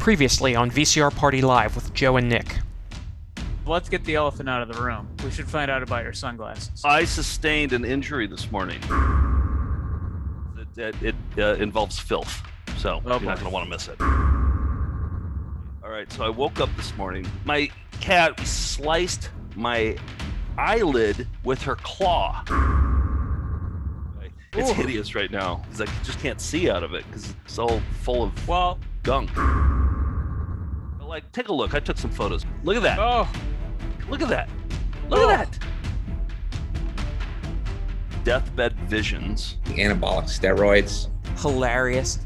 Previously on VCR Party Live with Joe and Nick. Let's get the elephant out of the room. We should find out about your sunglasses. I sustained an injury this morning. It involves filth, so you're not going to want to miss it. All right, so I woke up this morning. My cat sliced my eyelid with her claw. It's hideous right now because I just can't see out of it because it's all full of gunk. But like, take a look. I took some photos. Look at that. Oh, look at that. Look at that. Deathbed visions. Anabolic steroids. Hilarious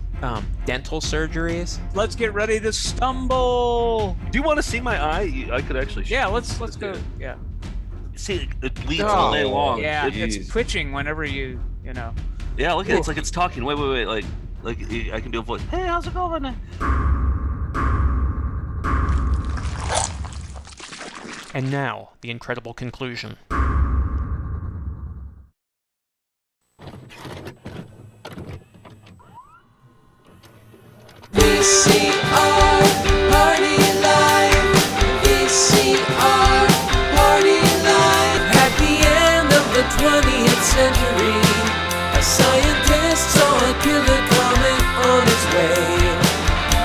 dental surgeries. Let's get ready to stumble. Do you want to see my eye? I could actually. Yeah, let's go. Yeah. See, it bleeds all day long. Yeah, it's twitching whenever you know. Yeah, look at it. It's like it's talking. Wait. Like I can do a voice. Hey, how's it going? And now, the incredible conclusion. VCR Party Live. VCR Party Live. At the end of the 20th century, a scientist saw a killer comet on its way.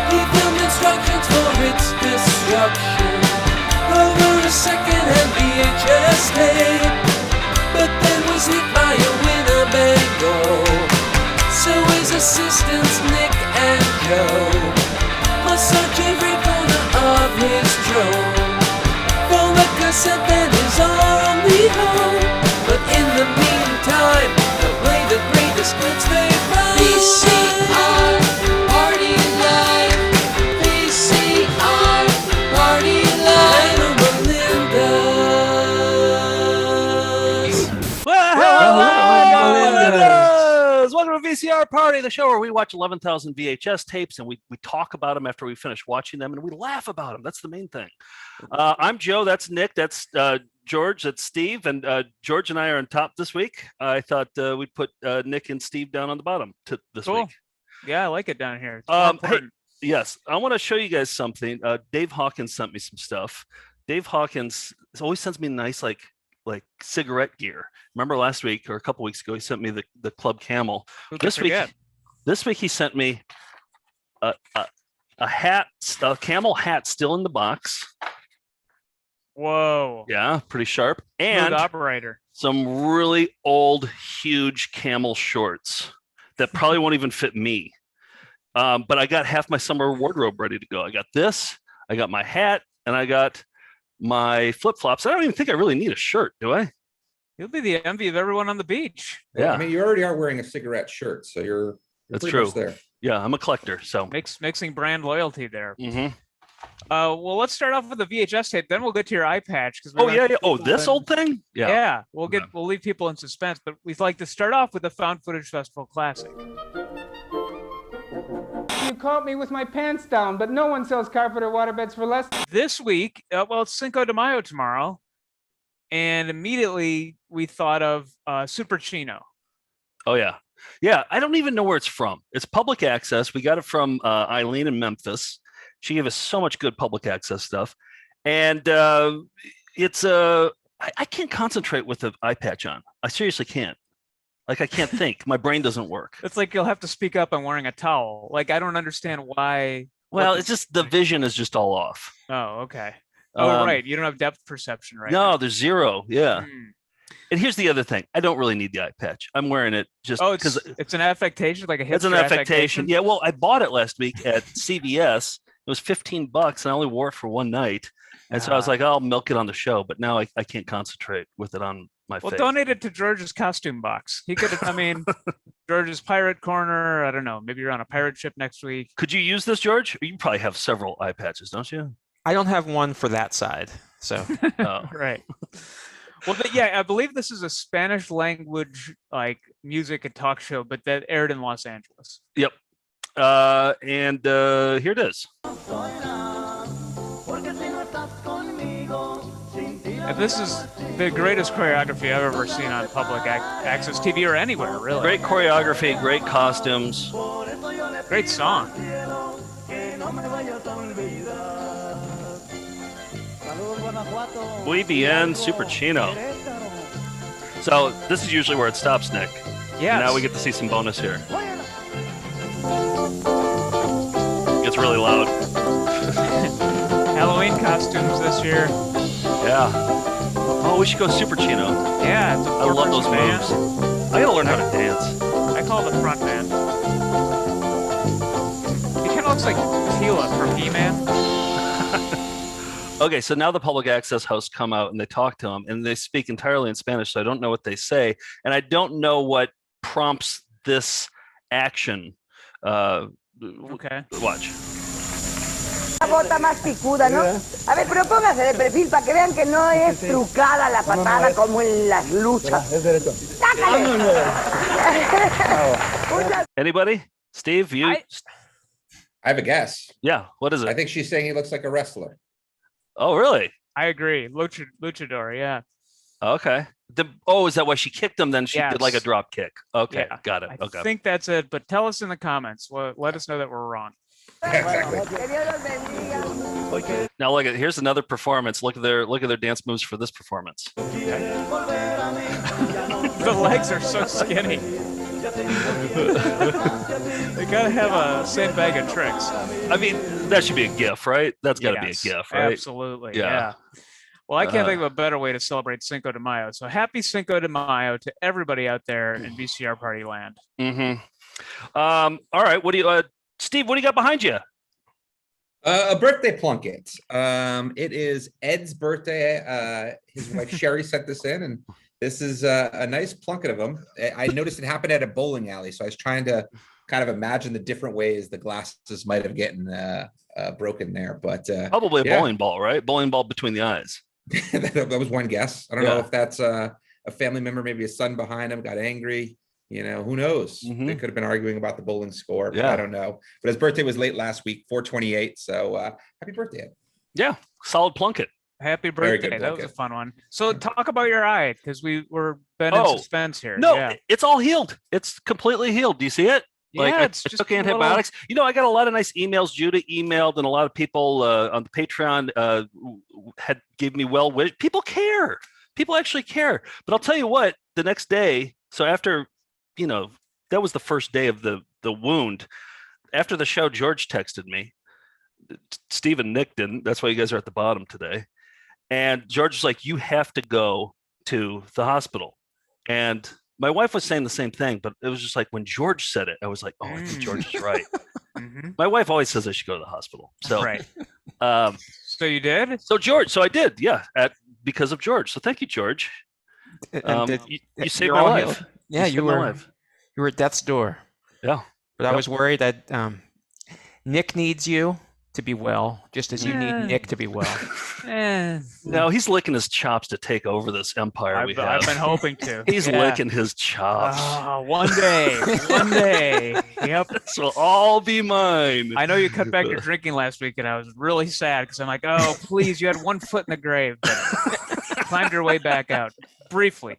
He filmed instructions for its destruction over a second-hand VHS tape, but then was hit by a Winnebago. So his assistants Nick and Joe must search every corner of his drone for the cassette that is our only home. But in the meantime, they'll play the greatest hits they found. VCR Party Live. VCR Party Live. Welcome to VCR Party, the show where we watch 11,000 VHS tapes and we talk about them after we finish watching them and we laugh about them. That's the main thing. I'm Joe. That's Nick. That's George. That's Steve. And George and I are on top this week. I thought we'd put Nick and Steve down on the bottom this week. Yeah, I like it down here. Hey, yes, I want to show you guys something. Dave Hawkins sent me some stuff. Dave Hawkins always sends me nice like cigarette gear. Remember last week or a couple weeks ago, he sent me the Club Camel. This week he sent me a hat, a camel hat still in the box. Whoa. Yeah, pretty sharp. And operator. Some really old, huge camel shorts that probably won't even fit me. But I got half my summer wardrobe ready to go. I got this, I got my hat, and I got my flip-flops. I don't even think I really need a shirt, do I? You'll be the envy of everyone on the beach. Yeah, I mean, you already are wearing a cigarette shirt, so you're that's true. Much there. Yeah, I'm a collector, so mixing brand loyalty there. Mm-hmm. Well, let's start off with the VHS tape, then we'll get to your eye patch. This old thing? Yeah. We'll leave people in suspense, but we'd like to start off with a Found Footage Festival classic. You caught me with my pants down, but no one sells carpet or waterbeds for less. This week, it's Cinco de Mayo tomorrow, and immediately we thought of Super Chino. Oh, yeah. Yeah, I don't even know where it's from. It's public access. We got it from Eileen in Memphis. She gave us so much good public access stuff. And it's I can't concentrate with the eye patch on. I seriously can't. Like, I can't think. My brain doesn't work. It's like you'll have to speak up. I'm wearing a towel. Like, I don't understand why. Well, it's just the vision is just all off. Oh, okay. Right. You don't have depth perception, right? No, there's zero. Yeah. And here's the other thing. I don't really need the eye patch. I'm wearing it just because it's an affectation, like a hipster it's an affectation. Yeah. Well, I bought it last week at CVS. It was $15 and I only wore it for one night. And so I was like, I'll milk it on the show. But now I can't concentrate with it on my face. Well, donate it to George's costume box. He could have, George's pirate corner. I don't know. Maybe you're on a pirate ship next week. Could you use this, George? You probably have several eye patches, don't you? I don't have one for that side. So, Right. Well, I believe this is a Spanish language, like music and talk show, but that aired in Los Angeles. Yep. And here it is. And this is the greatest choreography I've ever seen on public access TV or anywhere, really. Great choreography, great costumes. Great song. Muy bien, Super Chino. So this is usually where it stops, Nick. Yeah. Now we get to see some bonus here. Gets really loud. Halloween costumes this year. Yeah. Oh, we should go Super Chino. Yeah, it's a I love those band. moves. I gotta learn how to dance. I call it the front man. He kind of looks like Tila from He-Man. Okay, so now the public access hosts come out and they talk to him and they speak entirely in Spanish, so I don't know what they say. And I don't know what prompts this action. Okay. Watch. La bota más picuda, ¿no? A ver, pero póngase de perfil para que vean que no es trucada la patada como en las luchas. ¡Sácale! Anybody? Steve, you? I have a guess. Yeah, what is it? I think she's saying he looks like a wrestler. Oh, really? I agree. Luchador, yeah. Okay. Is that why she kicked him? Then she did like a drop kick. Okay, Yeah. got it. I Okay. think that's it, but tell us in the comments. Well, let us know that we're wrong. Exactly. Que Dios los bendiga. Now look at here's another performance. Look at their dance moves for this performance. The legs are so skinny. They gotta have a sandbag of tricks. I mean, that should be a GIF, right? That's got to Yes, be a GIF, right? Absolutely. Yeah. Yeah. Well, I can't think of a better way to celebrate Cinco de Mayo. So happy Cinco de Mayo to everybody out there in VCR Party land. Mm-hmm. All right. What do you, Steve? What do you got behind you? A birthday plunket. It is Ed's birthday. His wife Sherry sent this in, and this is a nice plunket of them. I noticed it happened at a bowling alley, so I was trying to kind of imagine the different ways the glasses might have gotten broken there. But Probably a yeah. bowling ball, right? Bowling ball between the eyes. that was one guess. I don't know Yeah. if that's a family member, maybe a son behind him got angry. You know, who knows? Mhm. They could have been arguing about the bowling score, but Yeah. I don't know. But his birthday was late last week, 4/28. So happy birthday, Ed. Yeah, solid plunket. Happy Very good birthday. That was a blanket. fun one. So talk about your eye, because we were been in Oh, suspense here. No, Yeah. it's all healed. It's completely healed. Do you see it? Like Yeah, I it's just took a little- antibiotics. You know, I got a lot of nice emails. Judah emailed, and a lot of people on the Patreon had gave me well wish. People care. People actually care. But I'll tell you what. The next day, so after, you know, that was the first day of the wound. After the show, George texted me. Steve and Nick didn't. That's why you guys are at the bottom today. And George was like, "You have to go to the hospital." And my wife was saying the same thing, but it was just like when George said it, I was like, "Oh, I think George is right." Mhm. My wife always says I should go to the hospital. So, Right. um, So you did? so I did, yeah, because of George. So thank you, George. You saved my all healed. life. Yeah, saved you my were life. you were at death's door. Yeah. But I Yep. was worried that Nick needs you to be well, just as you Yeah. need Nick to be well. No, he's licking his chops to take over this empire we I've have. been hoping to. He's Yeah. licking his chops. Oh, one day. One day. Yep. This will all be mine. I know you cut back your drinking last week, and I was really sad because I'm like, oh, please, you had one foot in the grave, but climbed your way back out briefly.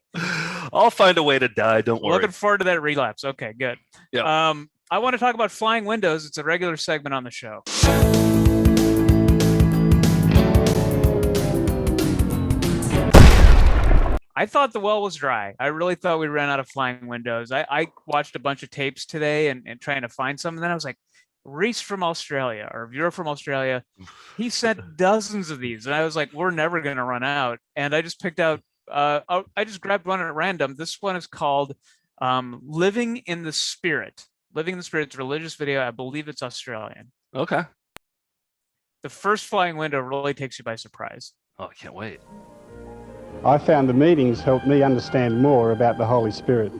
I'll find a way to die. Don't worry. Looking forward to that relapse. Okay, good. Yeah. I want to talk about flying windows. It's a regular segment on the show. I thought the well was dry. I really thought we ran out of flying windows. I watched a bunch of tapes today and trying to find some. And then I was like, Reese from Australia or viewer from Australia, he sent dozens of these. And I was like, we're never going to run out. And I just picked out, I just grabbed one at random. This one is called Living in the Spirit. Living in the Spirit. It's a religious video. I believe it's Australian. Okay. The first flying window really takes you by surprise. Oh, I can't wait. I found the meetings helped me understand more about the Holy Spirit.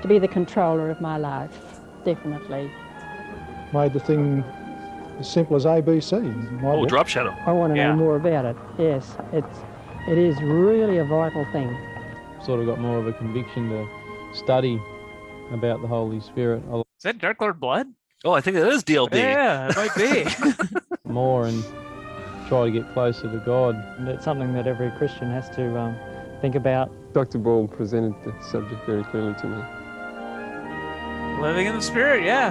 To be the controller of my life, definitely. Made the thing as simple as ABC. Oh, drop shadow. I want to Yeah. know more about it. Yes, it is really a vital thing. Sort of got more of a conviction to study about the Holy Spirit Is that Dark Lord Blood? Oh, I think it is DLD. Yeah, it might be. more and try to get closer to God. And it's something that every Christian has to think about. Dr. Ball presented the subject very clearly to me. Living in the Spirit, yeah.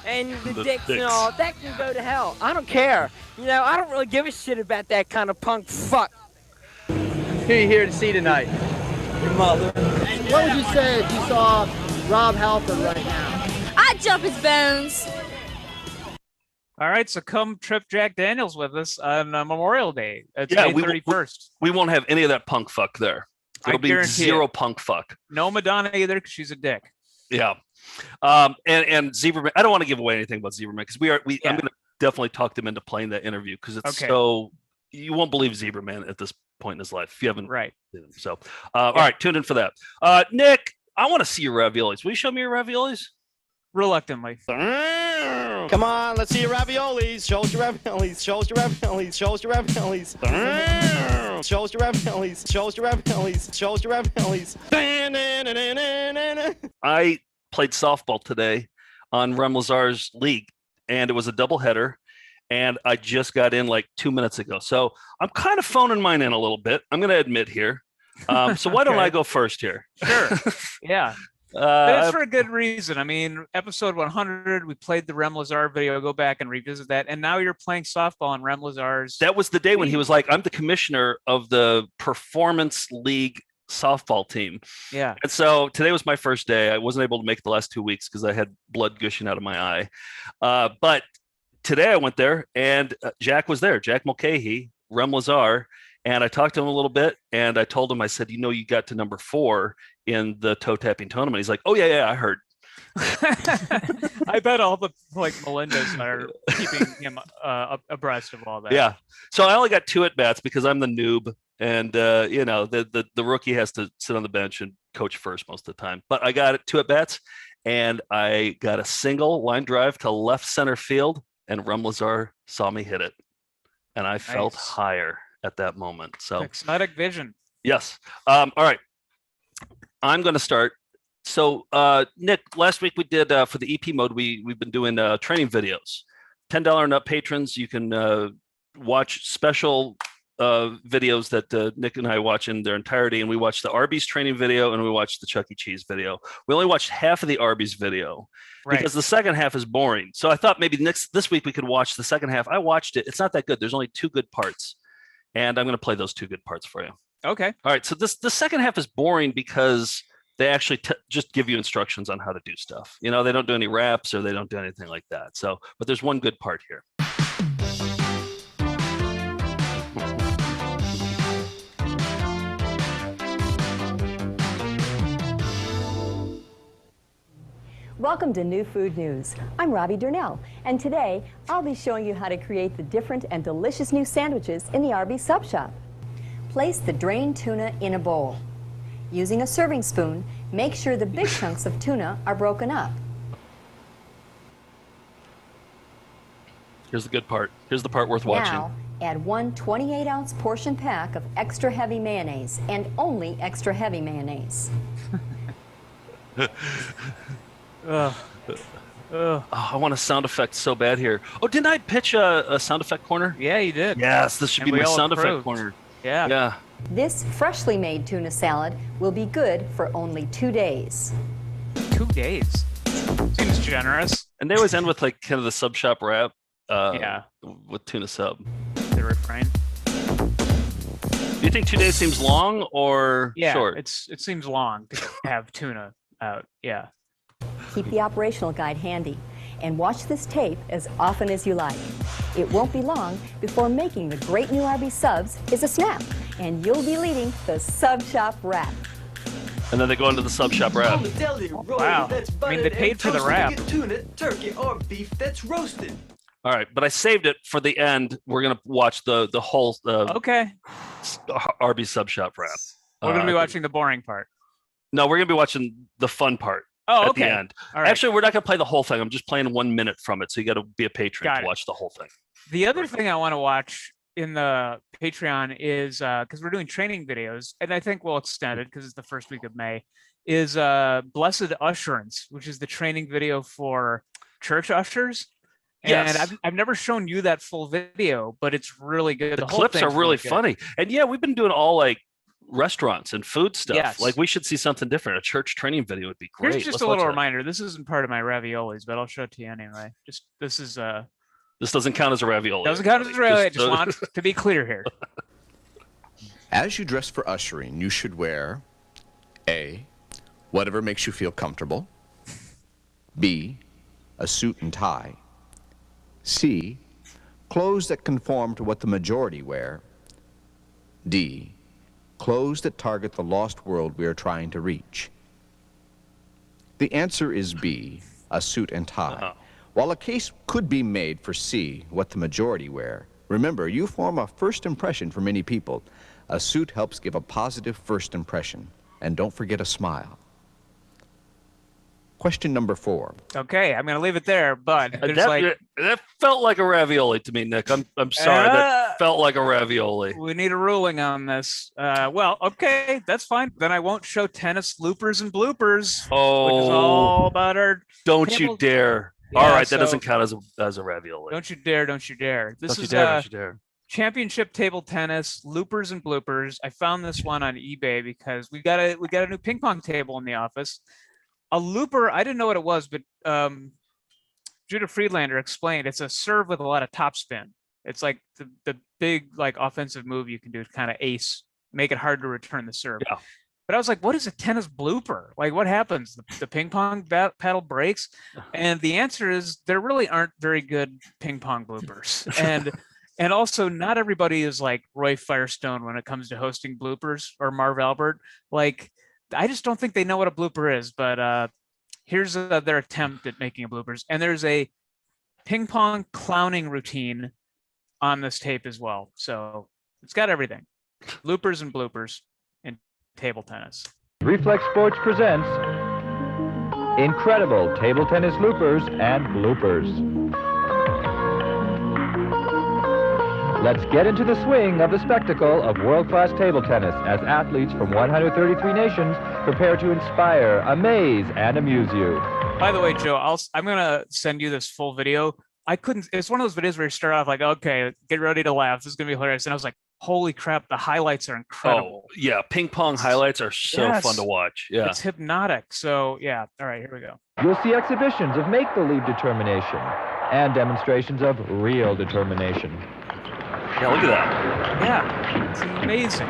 and the The dicks and dicks. all, that can go to hell. I don't care. You know, I don't really give a shit about that kind of punk fuck. Who are you here to see tonight? Your mother. What would you say if you saw Rob Halford right now? I'd jump his bones. All right, so come trip Jack Daniels with us on Memorial Day. It's Yeah, May 31st. We won't have any of that punk fuck there. There'll be guarantee zero it. punk fuck. No Madonna either, because she's a dick. Yeah. And Zebraman, I don't want to give away anything about Zebraman because I'm going to definitely talk them into playing that interview because it's so, you won't believe Zebraman at this point in his life if you haven't seen him. So, all right, tune in for that. Nick, I want to see your raviolis. Will you show me your raviolis? Reluctantly. Come on, let's see your raviolis. Show us your raviolis. Show us your raviolis. Show us your raviolis. Show us your raviolis. Show us your raviolis. Show us your raviolis. I played softball today on Rem Lazar's league, and it was a doubleheader, and I just got in like 2 minutes ago. So I'm kind of phoning mine in a little bit. I'm going to admit here. So why don't I go first here? Sure. Yeah. But it's for a good reason. I mean, episode 100, we played the Rem Lazar video. Go back and revisit that. And now you're playing softball on Rem Lazar's. That was the day when he was like, I'm the commissioner of the Performance League softball team. Yeah. And so today was my first day. I wasn't able to make it the last 2 weeks because I had blood gushing out of my eye. But today I went there and Jack was there, Jack Mulcahy, Rem Lazar. And I talked to him a little bit and I told him, I said, you got to number 4 in the toe tapping tournament. He's like, oh yeah, I heard. I bet all the Melindas are keeping him abreast of all that. Yeah. So I only got 2 at bats because I'm the noob. And the rookie has to sit on the bench and coach first most of the time. But I got 2 at bats and I got a single line drive to left center field and Rem Lazar saw me hit it. And I felt higher at that moment. So exotic vision. Yes. All right. I'm going to start. So Nick, last week we did for the EP mode, we've been doing training videos. $10 and up patrons, you can watch special videos that Nick and I watch in their entirety. And we watched the Arby's training video and we watched the Chuck E. Cheese video. We only watched half of the Arby's video because the second half is boring. So I thought maybe this week we could watch the second half. I watched it. It's not that good. There's only 2 good parts. And I'm going to play those 2 good parts for you. Okay. All right. So the second half is boring because they actually just give you instructions on how to do stuff. They don't do any raps or they don't do anything like that. So, but there's one good part here. Welcome to New Food News. I'm Robbie Durnell, and today I'll be showing you how to create the different and delicious new sandwiches in the Arby's Sub Shop. Place the drained tuna in a bowl. Using a serving spoon, make sure the big chunks of tuna are broken up. Here's the good part. Here's the part worth watching. Now, add 1 28-ounce portion pack of extra heavy mayonnaise, and only extra heavy mayonnaise. I want a sound effect so bad here. Oh, didn't I pitch a sound effect corner? Yeah, you did. Yes, this should be my sound effect corner. Yeah. This freshly made tuna salad will be good for only 2 days. 2 days? Seems generous. And they always end with kind of the sub shop rap. Yeah. With tuna sub. The refrain. Do you think 2 days seems long or short? It seems long to have tuna out. Yeah. Keep the operational guide handy and watch this tape as often as you like. It won't be long before making the great new Arby's subs is a snap, and you'll be leading the Sub Shop Rap. And then they go into the Sub Shop Rap. Wow. I mean, they paid for the rap. Tuna, turkey, or beef that's roasted. All right, but I saved it for the end. We're gonna watch the whole Arby's Sub Shop Rap. We're gonna be watching the boring part. No, we're gonna be watching the fun part. Oh, at the end. All right. Actually, we're not going to play the whole thing. I'm just playing 1 minute from it. So you got to be a patron to watch the whole thing. The other thing I want to watch in the Patreon is, because we're doing training videos, and I think we'll extend it because it's the first week of May, is Blessed Usherance, which is the training video for church ushers. Yes. And I've never shown you that full video, but it's really good. The clips are really funny. And yeah, we've been doing all restaurants and food stuff. Yes. Like we should see something different. A church training video would be great. Here's just Let's a little watch that. reminder. This isn't part of my raviolis, but I'll show it to you anyway. This doesn't count as a ravioli. doesn't count as a ravioli. I just want to be clear here. As you dress for ushering, you should wear A, whatever makes you feel comfortable, B, a suit and tie, C, clothes that conform to what the majority wear, D, clothes that target the lost world we are trying to reach. The answer is B, a suit and tie. While a case could be made for C, what the majority wear, remember, you form a first impression for many people. A suit helps give a positive first impression. And don't forget a smile. Question number 4. Okay, I'm going to leave it there, but there's that felt like a ravioli to me, Nick. I'm sorry. That felt like a ravioli. We need a ruling on this. Well, okay, that's fine. Then I won't show tennis loopers and bloopers. Oh, which is all about our. Don't you dare! Yeah, all right, so, that doesn't count as a ravioli. Don't you dare! Don't you dare! This don't is you dare, don't you dare. Championship table tennis loopers and bloopers. I found this one on eBay because we got a new ping pong table in the office. A looper, I didn't know what it was, but Judah Friedlander explained it's a serve with a lot of topspin. It's like the big like offensive move you can do to kind of ace, make it hard to return the serve. Yeah. But I was like, what is a tennis blooper? Like what happens? The ping pong paddle breaks? And the answer is there really aren't very good ping pong bloopers. And also not everybody is like Roy Firestone when it comes to hosting bloopers or Marv Albert. Like, I just don't think they know what a blooper is, but here's their attempt at making a bloopers. And there's a ping pong clowning routine on this tape as well. So it's got everything. Loopers and bloopers in table tennis. Reflex Sports presents incredible table tennis loopers and bloopers. Let's get into the swing of the spectacle of world-class table tennis as athletes from 133 nations prepare to inspire, amaze, and amuse you. By the way, Joe, I'm going to send you this full video. It's one of those videos where you start off like, okay, get ready to laugh. This is going to be hilarious. And I was like, holy crap, the highlights are incredible. Oh, yeah, ping pong highlights are so fun to watch. Yeah. It's hypnotic. So, yeah. All right, here we go. You'll see exhibitions of make-believe determination and demonstrations of real determination. Yeah, look at that. Yeah, it's amazing.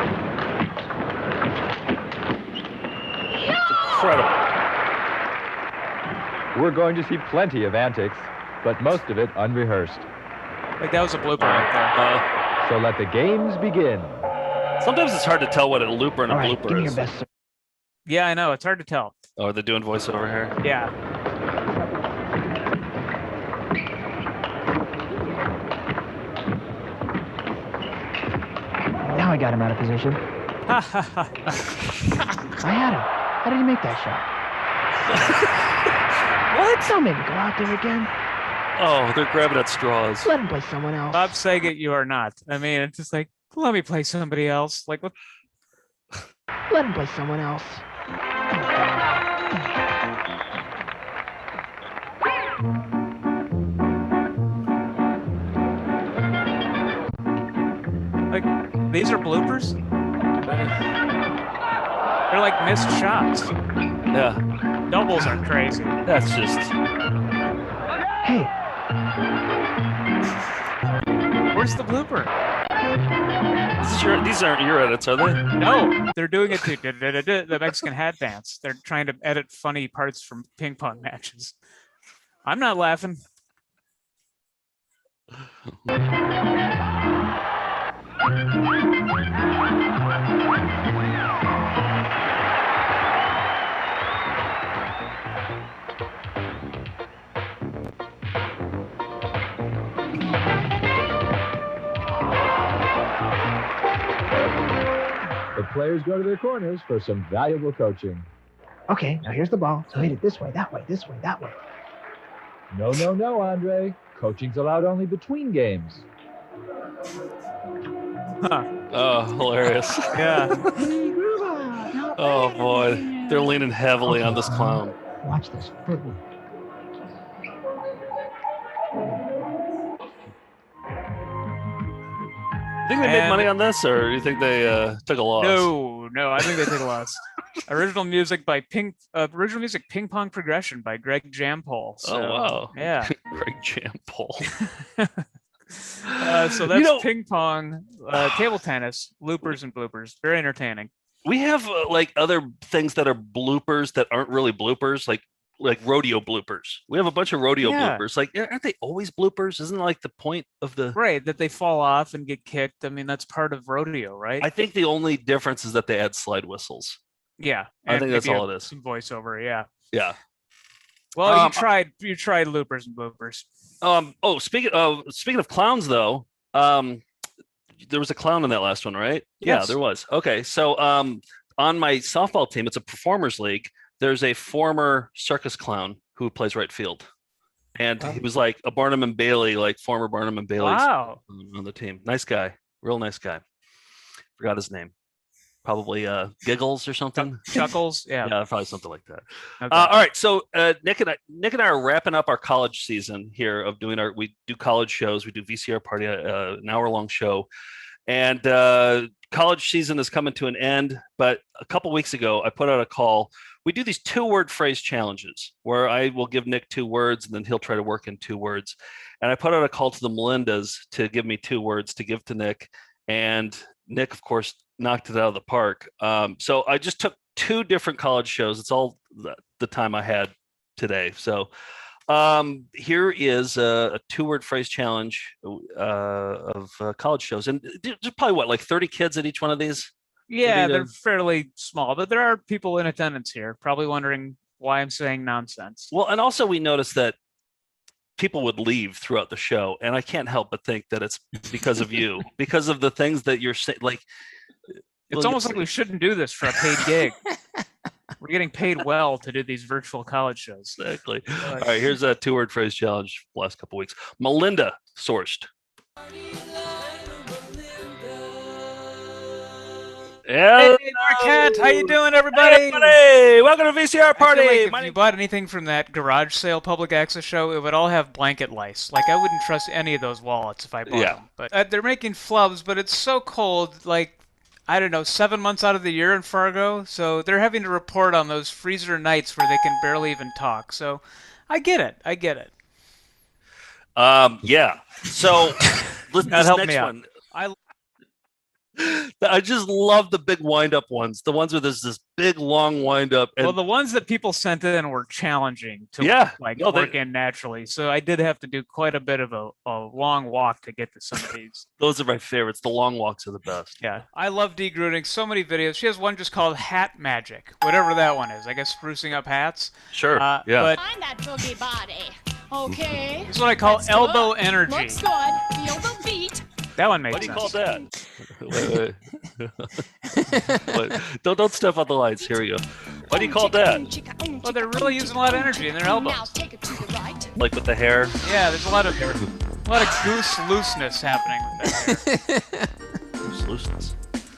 It's incredible. We're going to see plenty of antics, but most of it unrehearsed. Like that was a blooper right there. So let the games begin. Sometimes it's hard to tell what a looper and a blooper is. Yeah, I know. It's hard to tell. Oh, are they doing voiceover here? Yeah. Now I got him out of position. I had him. How did he make that shot? What? Don't make me go out there again. Oh, they're grabbing at straws. Let him play someone else. Bob Saget, you are not. I mean, it's just like, let me play somebody else. Like, what? Let him play someone else. Like, these are bloopers? They're like missed shots. Yeah. Doubles are crazy. That's just... Hey. Where's the blooper? These aren't your edits, are they? No, they're doing it to the Mexican hat dance. They're trying to edit funny parts from ping pong matches. I'm not laughing. The players go to their corners for some valuable coaching. Okay, now here's the ball. So hit it this way, that way, this way, that way. No, no, no, Andre. Coaching's allowed only between games. Huh. Oh, hilarious. Yeah. Oh, boy. They're leaning heavily on this clown. Watch this. Think they made money on this, or do you think they took a loss? No, I think they took a loss. Original music Ping Pong Progression by Greg Jampol. So, Oh wow! Yeah, Greg Jampol. So that's ping pong, table tennis, loopers and bloopers. Very entertaining. We have like other things that are bloopers that aren't really bloopers, like rodeo bloopers. We have a bunch of rodeo bloopers. Like, aren't they always bloopers? Isn't like the point of the right that they fall off and get kicked? I mean, that's part of rodeo, right? I think the only difference is that they add slide whistles. Yeah, I think that's all it is. Some voiceover, yeah. Yeah. Well, you tried loopers and bloopers. Oh, speaking of clowns, though, there was a clown in that last one, right? Yes. Yeah, there was. Okay, so on my softball team, it's a performers league. There's a former circus clown who plays right field, and he was like a Barnum and Bailey, like former Barnum and Bailey on the team. Nice guy, real nice guy. Forgot his name. Probably Giggles or something. Chuckles, yeah, probably something like that. Okay. All right, so Nick and I are wrapping up our college season here of doing we do college shows. We do VCR Party, an hour-long show, and college season is coming to an end. But a couple weeks ago, I put out a call. We do these 2-word phrase challenges where I will give Nick 2 words and then he'll try to work in 2 words. And I put out a call to the Melindas to give me 2 words to give to Nick, and Nick, of course, knocked it out of the park. So I just took 2 different college shows. It's all the time I had today. So here is a 2-word phrase challenge of college shows. And there's probably like 30 kids at each one of these? Yeah, they're fairly small, but there are people in attendance here probably wondering why I'm saying nonsense. Well, and also we noticed that people would leave throughout the show, and I can't help but think that it's because of you, because of the things that you're saying. Like, it's almost like we shouldn't do this for a paid gig. We're getting paid well to do these virtual college shows. Exactly. All right, here's a 2-word phrase challenge last couple weeks. Melinda sourced. Hey, Marquette, how you doing, everybody? Hey, buddy. Welcome to VCR Party. If you bought anything from that garage sale public access show, it would all have blanket lice. Like, I wouldn't trust any of those wallets if I bought them. But they're making flubs, but it's so cold, like, I don't know, 7 months out of the year in Fargo. So they're having to report on those freezer nights where they can barely even talk. So I get it. Yeah. So this help next me out. one. I just love the big wind-up ones. The ones where there's this big long wind-up. Well, the ones that people sent in were challenging to work in naturally. So I did have to do quite a bit of a long walk to get to some of these. Those are my favorites. The long walks are the best. Yeah, I love Dee Gruding. So many videos. She has one just called Hat Magic, whatever that one is. I guess sprucing up hats. Sure. Yeah. But Find that boogie body. Okay. this is what I call elbow energy. Looks good. Feel the beat. That one makes What do you sense. call that? Wait. Don't step on the lights. Here we go. What do you call that? Well, they're really using a lot of energy in their elbows. Like with the hair? Yeah, there's a lot of goose looseness happening with that. Goose looseness.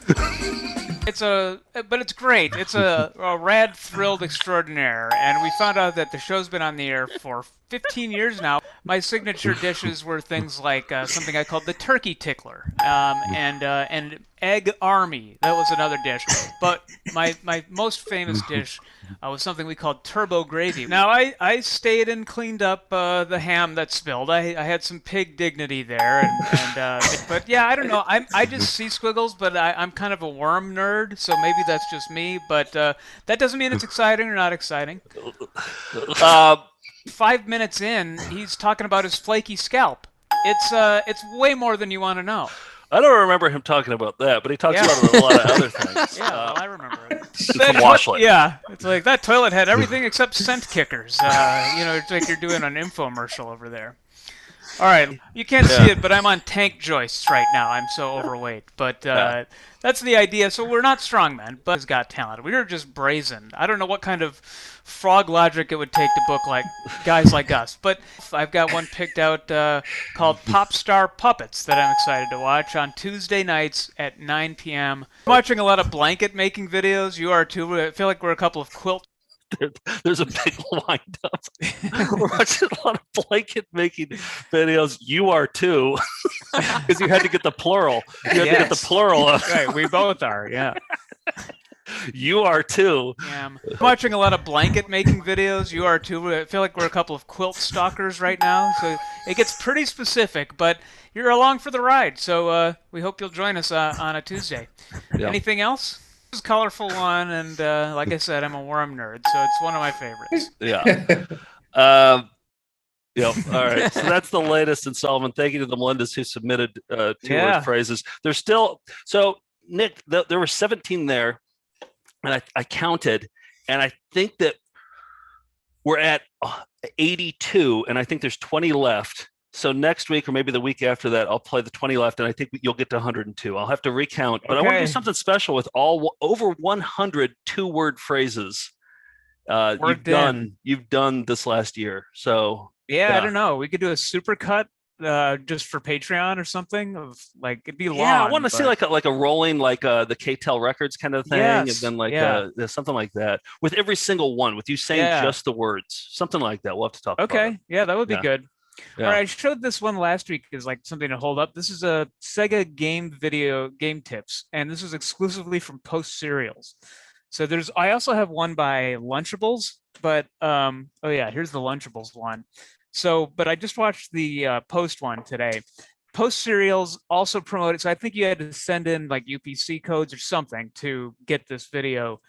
But it's great. It's a rad, thrilled extraordinaire, and we found out that the show's been on the air for 15 years now. My signature dishes were things like something I called the turkey tickler, and egg army. That was another dish. But my most famous dish was something we called turbo gravy. Now I stayed and cleaned up the ham that spilled. I had some pig dignity there, but yeah, I don't know. I just see squiggles, but I'm kind of a worm nerd, so maybe that's just me. But that doesn't mean it's exciting or not exciting. 5 minutes in, he's talking about his flaky scalp. It's way more than you want to know. I don't remember him talking about that, but he talks about it a lot of other things. Yeah, well, I remember it. From Washlet. Yeah, it's like that toilet had everything except scent kickers. It's like you're doing an infomercial over there. All right, you can't see it, but I'm on tank joists right now. I'm so overweight. But that's the idea. So we're not strongmen, but it's got talent. We are just brazen. I don't know what kind of frog logic it would take to book like guys like us. But I've got one picked out called Pop Star Puppets that I'm excited to watch on Tuesday nights at 9 p.m. I'm watching a lot of blanket making videos. You are too. I feel like we're a couple of quilt there's a big wind up. We're watching a lot of blanket making videos. You are too, because you had to get the plural. You had to get the plural of. Right, we both are. Yeah. You are too. Yeah, I'm watching a lot of blanket making videos. You are too. I feel like we're a couple of quilt stalkers right now. So it gets pretty specific, but you're along for the ride. So we hope you'll join us on a Tuesday. Yeah. Anything else? This is a colorful one, and like I said, I'm a worm nerd, so it's one of my favorites. Yeah. Yep. All right. So that's the latest installment. Thank you to the Melindas who submitted two-word phrases. There's still Nick. There were 17 there. And I counted, and I think that we're at 82, and I think there's 20 left. So next week, or maybe the week after that, I'll play the 20 left, and I think you'll get to 102. I'll have to recount, but I want to do something special with over 100 two-word phrases. You've done this last year. So yeah, I don't know. We could do a super cut. Just for Patreon or something of like it'd be long. Yeah, I want to see like a rolling the KTEL Records kind of thing, and then something like that with every single one with you saying just the words, something like that. We'll have to talk. Okay, yeah, that would be good. Yeah. All right, I showed this one last week as like something to hold up. This is a Sega game tips, and this is exclusively from Post Cereals. So I also have one by Lunchables, but here's the Lunchables one. So, but I just watched the Post one today. Post Cereals also promoted, so I think you had to send in like UPC codes or something to get this video.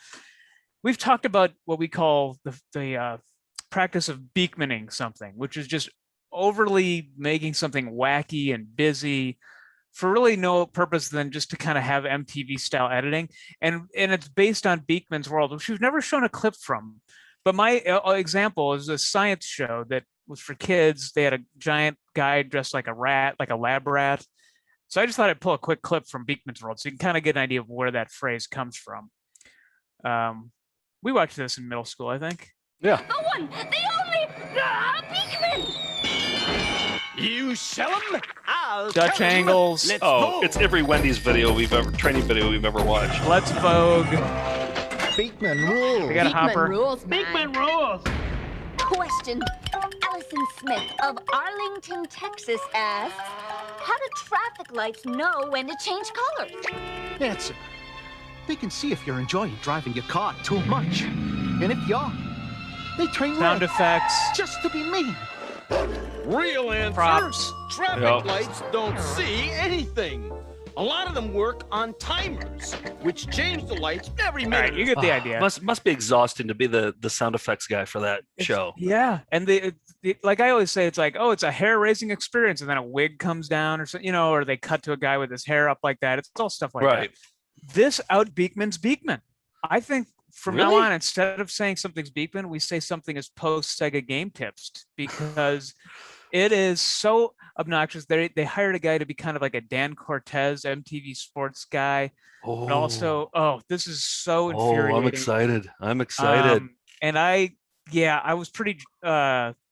We've talked about what we call the practice of Beekmaning something, which is just overly making something wacky and busy for really no purpose than just to kind of have MTV style editing. And it's based on Beekman's World, which we've never shown a clip from. But my example is a science show that was for kids. They had a giant guy dressed like a rat, like a lab rat. So I just thought I'd pull a quick clip from Beekman's World so you can kind of get an idea of where that phrase comes from. We watched this in middle school, I think. Yeah. The one, the only, Beekman! You sell them? I'll Dutch tell 'em. angles. Let's go. It's every Wendy's training video we've ever watched. Let's Vogue. Beekman rules. We got a hopper. rules, man. Beekman rules. Question. Allison Smith of Arlington, Texas asks, how do traffic lights know when to change colors? Answer. They can see if you're enjoying driving your car too much. And if you are, they turn Sound red effects. just to be mean. Real answer. Props. Traffic lights don't see anything. A lot of them work on timers, which change the lights every minute. All right, you get the idea. Must be exhausting to be the sound effects guy for that show. Yeah, and the like I always say, it's like, oh, it's a hair-raising experience, and then a wig comes down, or something, or they cut to a guy with his hair up like that. It's all stuff like that. This out Beekman's Beekman. I think from now on, instead of saying something's Beekman, we say something is post Sega game tips because it is so obnoxious. They hired a guy to be kind of like a Dan Cortez MTV sports guy. But also, this is so infuriating. I'm excited. And I was pretty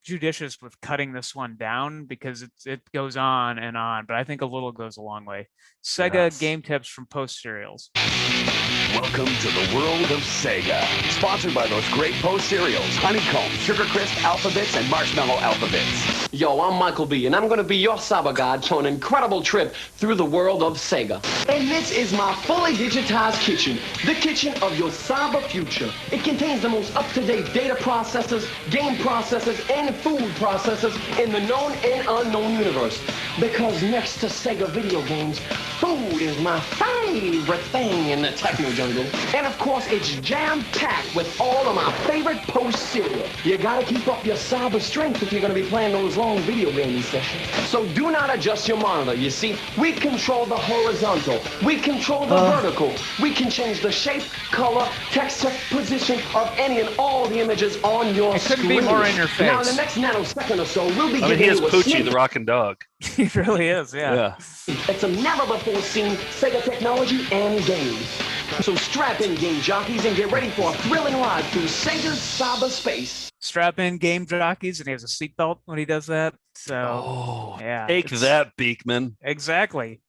judicious with cutting this one down because it goes on and on, but I think a little goes a long way. Sega game tips from Post Cereals. Welcome to the world of Sega. Sponsored by those great Post cereals, Honeycomb, Sugar Crisp, Alphabets, and Marshmallow Alphabets. Yo, I'm Michael B, and I'm going to be your Saba guide for an incredible trip through the world of Sega. And this is my fully digitized kitchen, the kitchen of your Saba future. It contains the most up-to-date data processors, game processors, and food processors in the known and unknown universe. Because next to Sega video games, food is my favorite thing in the techno jungle. And of course, it's jam-packed with all of my favorite Post cereal. You gotta keep up your Saba strength if you're gonna be playing those long video gaming sessions. So do not adjust your monitor. You see, we control the horizontal. We control the vertical. We can change the shape, color, texture, position of any and all the images on your screen. It couldn't be more in your face. Now, in the next nanosecond or so, we'll be giving he is you a Poochie, sneak the rockin' dog. He really is, yeah. It's some never-before-seen Sega technology and games. So strap in, game jockeys, and get ready for a thrilling ride through Sega's cyberspace. Strap in, game jockeys, and he has a seatbelt when he does that. So, yeah. Take that, Beekman. Exactly.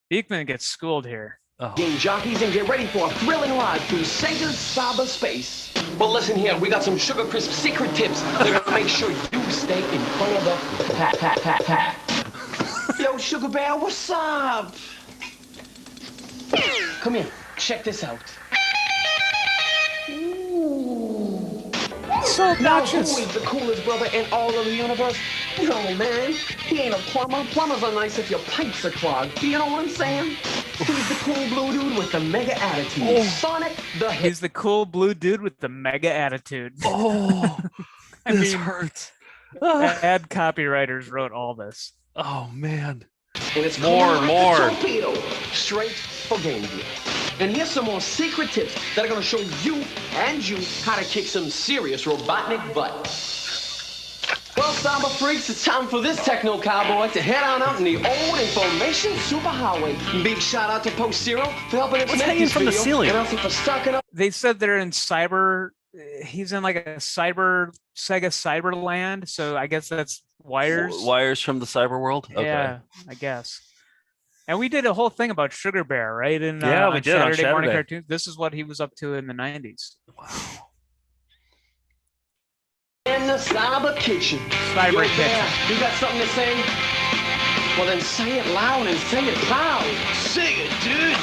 Beekman gets schooled here. Game jockeys and get ready for a thrilling ride through Sega's cyberspace. But listen here, we got some Sugar Crisp secret tips that are gonna make sure you stay in front of the pack. Yo, Sugar Bear, what's up? Come here, check this out. Ooh. So obnoxious. Now, who is the coolest brother in all of the universe? No, man. He ain't a plumber. Plumbers are nice if your pipes are clogged. You know what I'm saying? He's the cool blue dude with the mega attitude. Sonic the Hedgehog. He's the cool blue dude with the mega attitude. Oh, I this mean, hurts. Ad copywriters wrote all this. Oh, man. And it's More. torpedo, straight for game gear. And here's some more secret tips that are gonna show you and you how to kick some serious Robotnik butt. Well, Samba freaks, it's time for this techno cowboy to head on out in the old information superhighway. Big shout out to Post Zero for helping us What's make hanging this from the video, ceiling? and also for stocking up. They said they're in cyber. He's in like a Sega Cyberland. So I guess that's wires. Wires from the cyber world? Okay. Yeah, I guess. And we did a whole thing about Sugar Bear, right? In Yeah, we on did on Saturday morning Saturday. cartoons. This is what he was up to in the 90s. In the cyber kitchen. Cyber Yo, kitchen. Bear, you got something to say? Well, then say it loud and say it proud. Sing it, dude.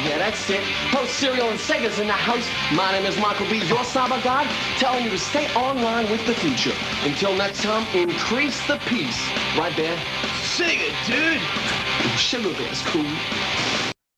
Yeah, that's it. Post Cereal and Sega's in the house. My name is Michael B., your cyber god, telling you to stay online with the future. Until next time, increase the peace. Right there. Sing it, dude. Sugar Bear's cool.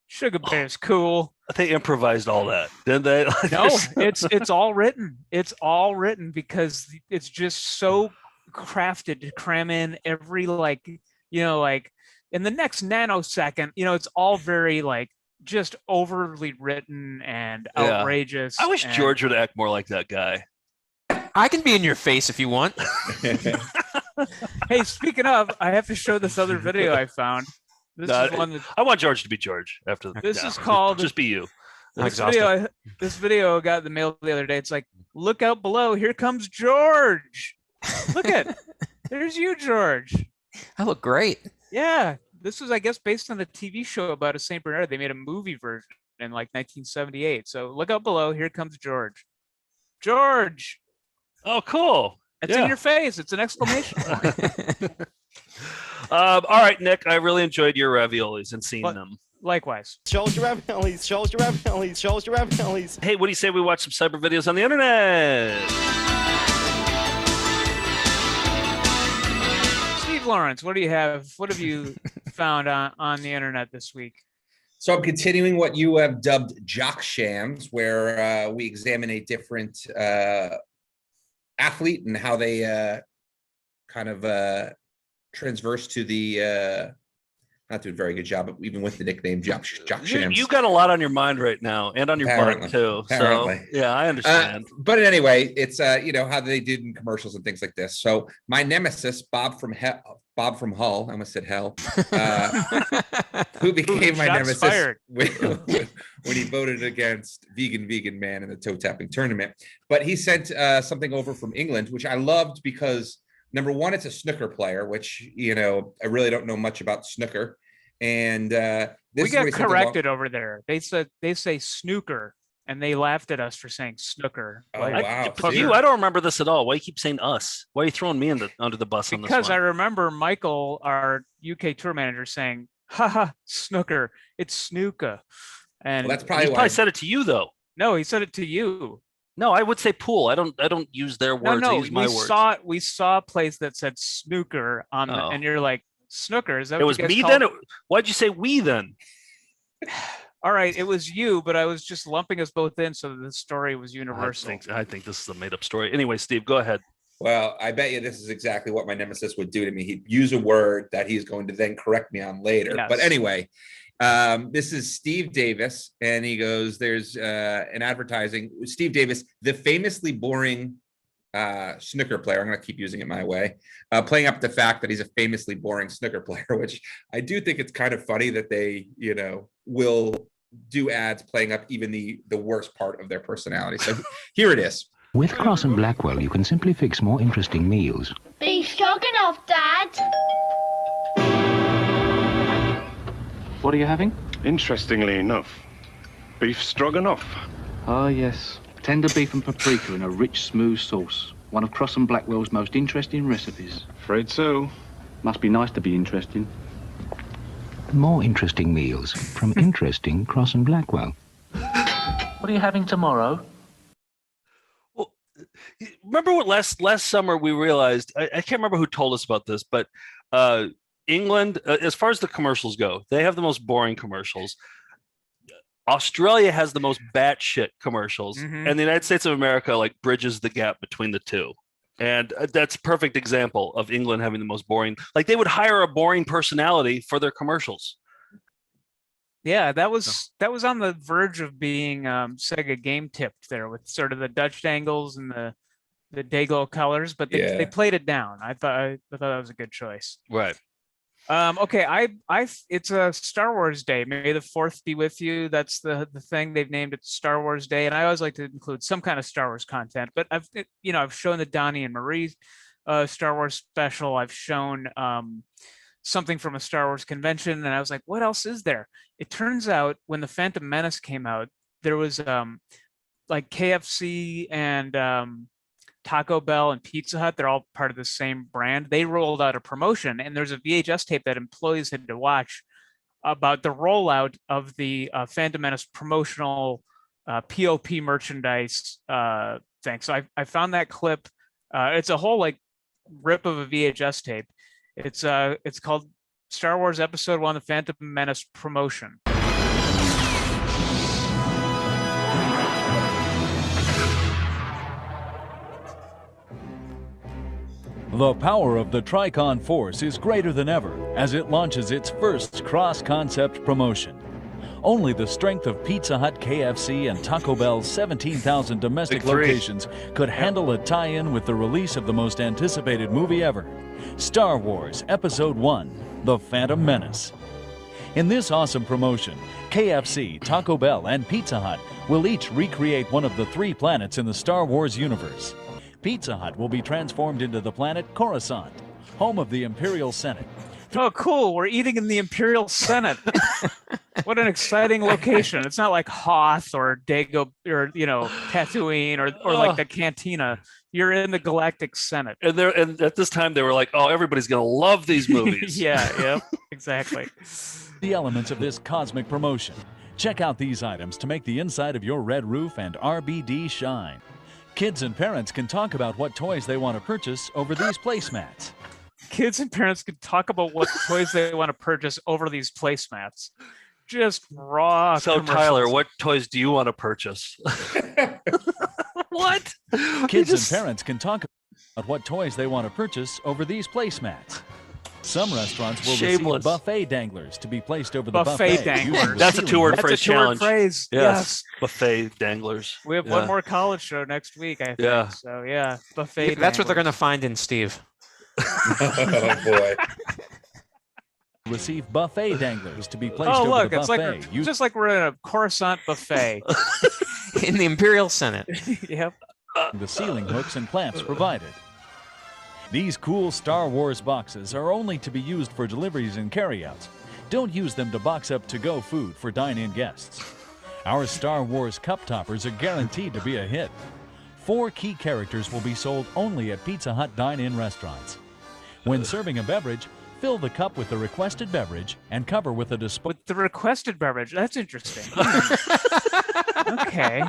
Sugar Bear's cool. They improvised all that, didn't they? No, it's all written. It's all written because it's just so crafted to cram in every like in the next nanosecond. It's all very like just overly written and outrageous. I wish George would act more like that guy. I can be in your face if you want. Hey, speaking of, I have to show this other video I found. This is one that I want George to be George after this is called just be you. This video got in the mail the other day. It's like, look out below, here comes George. Look at there's you, George. I look great. Yeah, this was, I guess, based on a TV show about a Saint Bernard. They made a movie version in like 1978. So look out below, here comes George. George. Oh, cool. It's in your face. It's an exclamation point. All right, Nick, I really enjoyed your raviolis and seeing them. Likewise. Shows your raviolis, shows your raviolis, shows your raviolis. Hey, what do you say we watch some cyber videos on the internet? Steve Lawrence, what do you have? What have you found on the internet this week? So I'm continuing what you have dubbed Jock Shams, where we examine a different athlete and how they kind of transverse to the not doing a very good job, even with the nickname Jock Shams. You've got a lot on your mind right now, and on your butt too. Apparently. So yeah, I understand. But anyway, it's how they did in commercials and things like this. So my nemesis, Bob from Hull, I almost said hell, who became my nemesis when he voted against Vegan Man in the toe tapping tournament. But he sent something over from England, which I loved because number one, it's a snooker player, which I really don't know much about snooker. And we got corrected over there. They say snooker, and they laughed at us for saying snooker. Oh, wow. I don't remember this at all. Why do you keep saying us? Why are you throwing me under the bus on this one? Because I remember Michael, our UK tour manager, saying, haha, snooker. It's snooker. And that's probably he why. probably said it to you, though. No, he said it to you. No, I would say pool. I don't use their words. I use my words. We saw a place that said snooker on the, and you're like, snooker? Is that it what was you guys me called then? Why'd you say we then? All right, it was you, but I was just lumping us both in so that the story was universal. I think this is a made-up story. Anyway, Steve, go ahead. Well, I bet you this is exactly what my nemesis would do to me. He'd use a word that he's going to then correct me on later. Yes. But anyway, this is Steve Davis, and he goes, there's an advertising. Steve Davis, the famously boring snooker player. I'm going to keep using it my way, playing up the fact that he's a famously boring snooker player, which I do think it's kind of funny that they, will do ads playing up even the worst part of their personality. So here it is. With Cross and Blackwell, you can simply fix more interesting meals. Beef stroganoff, Dad. What are you having? Interestingly enough, beef stroganoff. Ah, yes. Tender beef and paprika in a rich, smooth sauce. One of Cross and Blackwell's most interesting recipes. Afraid so. Must be nice to be interesting. More interesting meals from interesting Cross and Blackwell. What are you having tomorrow? Remember what last summer we realized? I can't remember who told us about this, but England, as far as the commercials go, they have the most boring commercials. Australia has the most batshit commercials, and the United States of America like bridges the gap between the two. And that's a perfect example of England having the most boring. Like they would hire a boring personality for their commercials. Yeah, that was on the verge of being Sega game tipped there with sort of the Dutch dangles and the Dago colors, but they played it down. I thought that was a good choice. Right. Okay, it's a Star Wars Day. May the 4th be with you. That's the thing. They've named it Star Wars Day, and I always like to include some kind of Star Wars content. But I've shown the Donnie and Marie Star Wars special. I've shown something from a Star Wars convention, and I was like, what else is there? It turns out when the Phantom Menace came out, there was like KFC and Taco Bell and Pizza Hut, they're all part of the same brand. They rolled out a promotion, and there's a VHS tape that employees had to watch about the rollout of the Phantom Menace promotional POP merchandise thing. So I found that clip. It's a whole like rip of a VHS tape. It's called Star Wars Episode 1, The Phantom Menace Promotion. The power of the Tricon Force is greater than ever as it launches its first cross-concept promotion. Only the strength of Pizza Hut, KFC, and Taco Bell's 17,000 domestic locations could handle a tie-in with the release of the most anticipated movie ever, Star Wars Episode 1, The Phantom Menace. In this awesome promotion, KFC, Taco Bell, and Pizza Hut will each recreate one of the 3 planets in the Star Wars universe. Pizza Hut will be transformed into the planet Coruscant, home of the Imperial Senate. Oh, cool. We're eating in the Imperial Senate. What an exciting location. It's not like Hoth or Dago or, Tatooine or like the Cantina. You're in the Galactic Senate. And at this time, they were like, oh, everybody's going to love these movies. Yeah, exactly. The elements of this cosmic promotion. Check out these items to make the inside of your Red Roof and RBD shine. Kids and parents can talk about what toys they want to purchase over these placemats. Kids and parents can talk about what toys they want to purchase over these placemats. Just raw. So, Tyler, what toys do you want to purchase? What? Kids and parents can talk about what toys they want to purchase over these placemats. Some restaurants will receive buffet danglers to be placed over the buffet. Danglers. That's a 2-word phrase challenge. Phrase. Yes. Buffet danglers. We have one more college show next week, I think. Yeah. So, yeah, buffet danglers. That's what they're going to find in Steve. Oh, boy. Receive buffet danglers to be placed over the buffet. It's like just like we're in a Coruscant buffet. In the Imperial Senate. Yep. The ceiling hooks and clamps provided. These cool Star Wars boxes are only to be used for deliveries and carryouts. Don't use them to box up to-go food for dine-in guests. Our Star Wars cup toppers are guaranteed to be a hit. 4 key characters will be sold only at Pizza Hut dine-in restaurants. When serving a beverage, fill the cup with the requested beverage and cover with a display. With the requested beverage? That's interesting. Okay.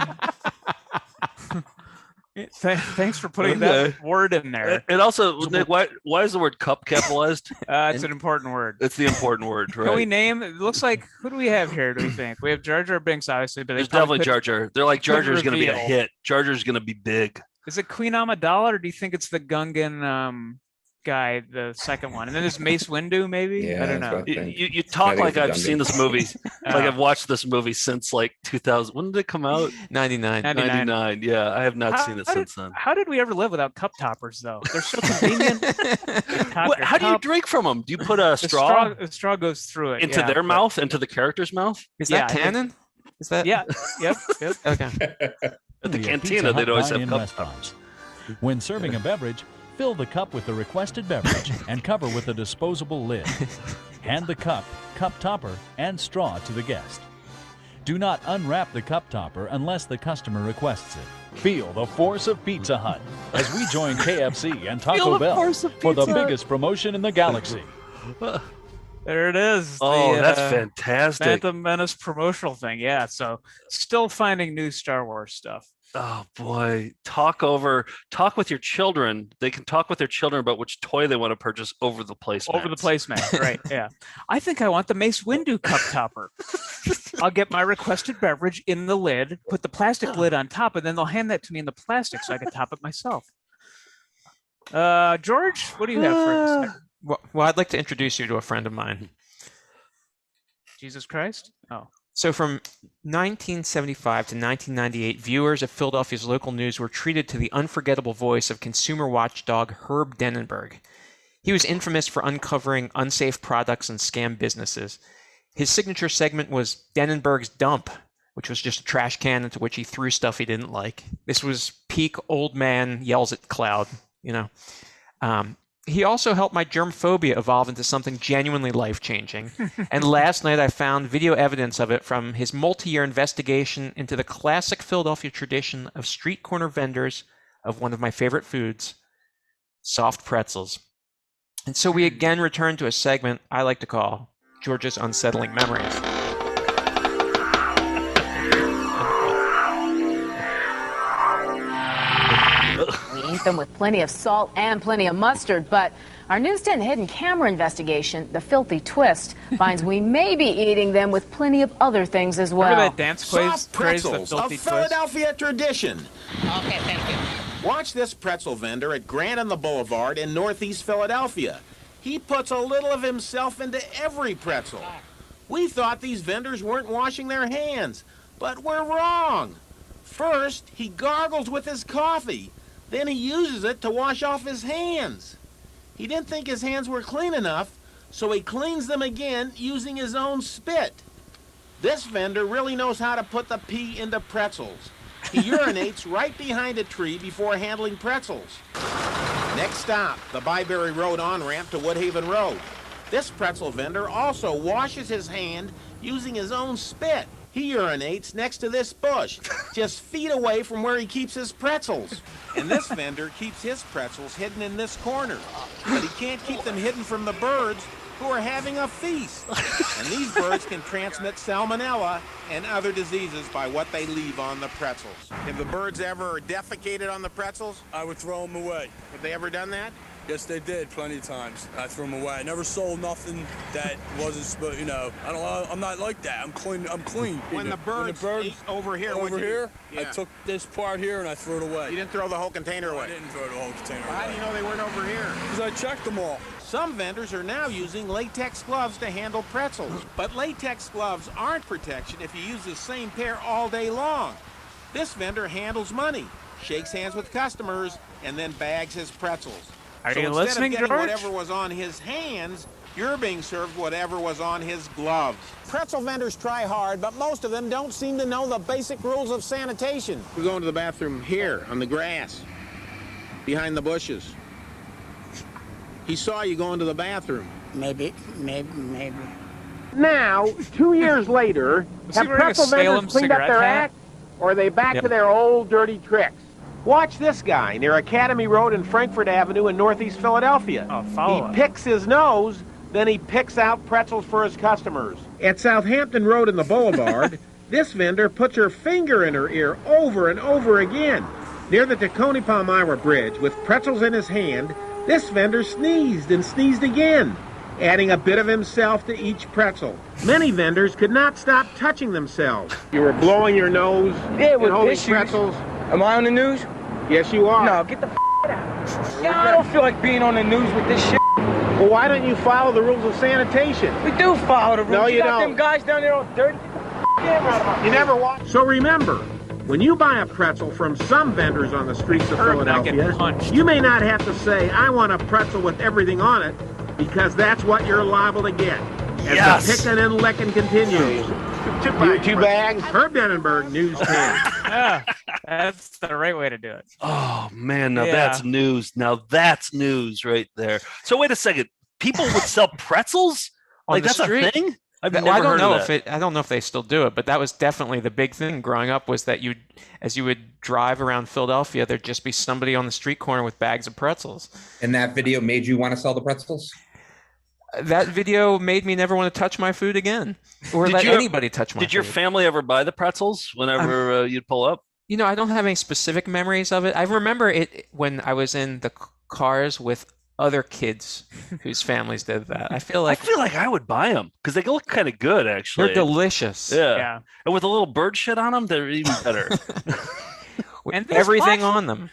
Thanks for putting that word in there. And also, Nick, why is the word cup capitalized? It's an important word. It's the important word, right? Can we name? It looks like, who do we have here? Do we think we have Jar Jar Binks? Obviously, but there's definitely Jar Jar. They're like Jar Jar's going to be a hit. Jar Jar's going to be big. Is it Queen Amidala, or do you think it's the Gungan guy, the second one? And then there's Mace Windu, maybe? Yeah, I don't know. You talk like I've seen this movie, like I've watched this movie since like 2000. When did it come out? 99. 99. Yeah, I have not seen it since then. How did we ever live without cup toppers, though? They're so convenient. How do you drink from them? Do you put a straw? The straw goes through it. Into their mouth? Into the character's mouth? Is that canon? Is that? Yeah. Yep. Okay. At the cantina, they'd always have cup toppers. When serving a beverage, Fill the cup with the requested beverage and cover with a disposable lid. Hand the cup, cup topper, and straw to the guest. Do not unwrap the cup topper unless the customer requests it. Feel the force of Pizza Hut as we join KFC and Taco Bell for the biggest promotion in the galaxy. There it is. Oh, the, that's fantastic. Phantom Menace promotional thing. Yeah. So still finding new Star Wars stuff. Oh boy, talk with your children. They can talk with their children about which toy they want to purchase over the placemat. Over the placemat, right? Yeah. I think I want the Mace Windu cup topper. I'll get my requested beverage in the lid, put the plastic lid on top, and then they'll hand that to me in the plastic so I can top it myself. George, what do you have for us? Well, I'd like to introduce you to a friend of mine. Jesus Christ? Oh. So from 1975 to 1998, viewers of Philadelphia's local news were treated to the unforgettable voice of consumer watchdog Herb Dennenberg. He was infamous for uncovering unsafe products and scam businesses. His signature segment was Dennenberg's Dump, which was just a trash can into which he threw stuff he didn't like. This was peak old man yells at cloud, you know. He also helped my germ phobia evolve into something genuinely life-changing. And last night I found video evidence of it from his multi-year investigation into the classic Philadelphia tradition of street corner vendors of one of my favorite foods, soft pretzels. And so we again return to a segment I like to call George's Unsettling Memories. We eat them with plenty of salt and plenty of mustard, but our News 10 hidden camera investigation, The Filthy Twist, finds we may be eating them with plenty of other things as well. Remember that dance Soft craze, The pretzels, Filthy a Twist? Philadelphia tradition. Okay, thank you. Watch this pretzel vendor at Grant on the Boulevard in Northeast Philadelphia. He puts a little of himself into every pretzel. We thought these vendors weren't washing their hands, but we're wrong. First, he gargles with his coffee. Then he uses it to wash off his hands. He didn't think his hands were clean enough, so he cleans them again using his own spit. This vendor really knows how to put the pee into pretzels. He urinates right behind a tree before handling pretzels. Next stop, the Byberry Road on-ramp to Woodhaven Road. This pretzel vendor also washes his hand using his own spit. He urinates next to this bush, just feet away from where he keeps his pretzels. And this vendor keeps his pretzels hidden in this corner. But he can't keep them hidden from the birds who are having a feast. And these birds can transmit salmonella and other diseases by what they leave on the pretzels. Have the birds ever defecated on the pretzels? I would throw them away. Have they ever done that? Yes, they did plenty of times. I threw them away. I never sold nothing that wasn't, you know. I'm not like that. I'm clean. I'm clean. When the birds ate over here, I took this part here and I threw it away. You didn't throw the whole container away? I didn't throw the whole container away. How do you know they weren't over here? Because I checked them all. Some vendors are now using latex gloves to handle pretzels. But latex gloves aren't protection if you use the same pair all day long. This vendor handles money, shakes hands with customers, and then bags his pretzels. Are so you instead listening, of getting George? whatever was on his hands, you're being served whatever was on his gloves. Pretzel vendors try hard, but most of them don't seem to know the basic rules of sanitation. We're going to the bathroom here, on the grass, behind the bushes. He saw you going to the bathroom. Maybe. Now, 2 years later, Was he have wearing a pretzel Salem vendors cleaned up cigarette their hat? act, or are they back to their old dirty tricks? Watch this guy near Academy Road and Frankfurt Avenue in Northeast Philadelphia. He picks his nose, then he picks out pretzels for his customers. At Southampton Road in the Boulevard, this vendor puts her finger in her ear over and over again. Near the Tacony Palmyra Bridge, with pretzels in his hand, this vendor sneezed and sneezed again, adding a bit of himself to each pretzel. Many vendors could not stop touching themselves. You were blowing your nose and holding pretzels. Am I on the news? Yes, you are. No, get the out. Yeah, I don't feel like being on the news with this shit. Well, why don't you follow the rules of sanitation? We do follow the rules. No, you got don't. them guys down there all dirty. Get the camera out of my You never watch. So remember, when you buy a pretzel from some vendors on the streets of Philadelphia, you may not have to say, I want a pretzel with everything on it, because that's what you're liable to get. As the picking and licking continues. Two bags. Herb Dennenberg, News 10. That's the right way to do it. Oh man, now Yeah. that's news. Now that's news right there. So wait a second. People would sell pretzels? On Like the that's street? a thing? I've Well, never I don't heard know of if that. I don't know if they still do it, but that was definitely the big thing growing up was that as you would drive around Philadelphia, there'd just be somebody on the street corner with bags of pretzels. And that video made you want to sell the pretzels? That video made me never want to touch my food again, or let anybody touch my food. Did your family ever buy the pretzels whenever you'd pull up? You know, I don't have any specific memories of it. I remember it when I was in the cars with other kids whose families did that. I feel like I would buy them because they look kind of good, actually. they're delicious. Yeah. And with a little bird shit on them, they're even better. And everything on them.